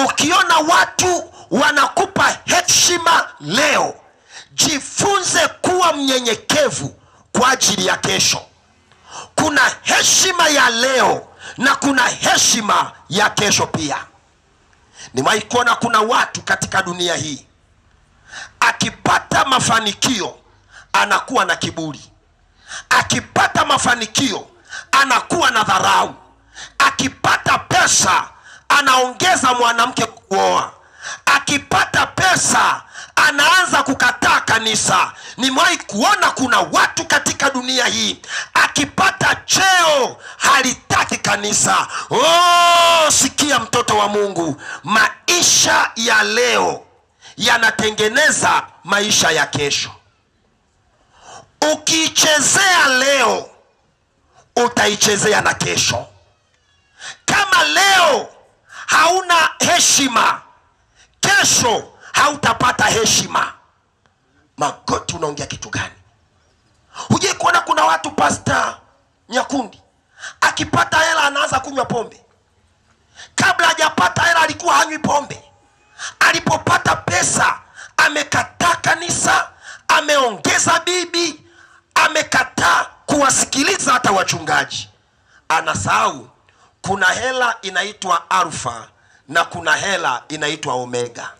Ukiona watu wanakupa heshima leo, jifunze kuwa mnyenyekevu kwa ajili ya kesho. Kuna heshima ya leo na kuna heshima ya kesho pia. Nimewahi kuona kuna watu katika dunia hii, akipata mafanikio anakuwa na kiburi. Akipata mafanikio anakuwa na dharau. Akipata pesa anaongeza mwanamke kuoa. Akipata pesa anaanza kukataa kanisa. Nimewahi kuona kuna watu katika dunia hii, akipata cheo halitaki kanisa. Sikia mtoto wa Mungu, maisha ya leo yanatengeneza maisha ya kesho. Ukichezea leo utaichezea na kesho. Kama leo hauna heshima, kesho hautapata heshima. Magoti, unaongea kitu gani? Huje kuona kuna watu, Pastor Nyakundi, akipata hela anaanza kunywa pombe. Kabla hajapata hela alikuwa hanywi pombe. Alipopata pesa amekataa kanisa, ameongeza bibi, amekataa kuwasikiliza hata wachungaji. Anasahau kuna hela inaitwa Alfa na kuna hela inaitwa Omega.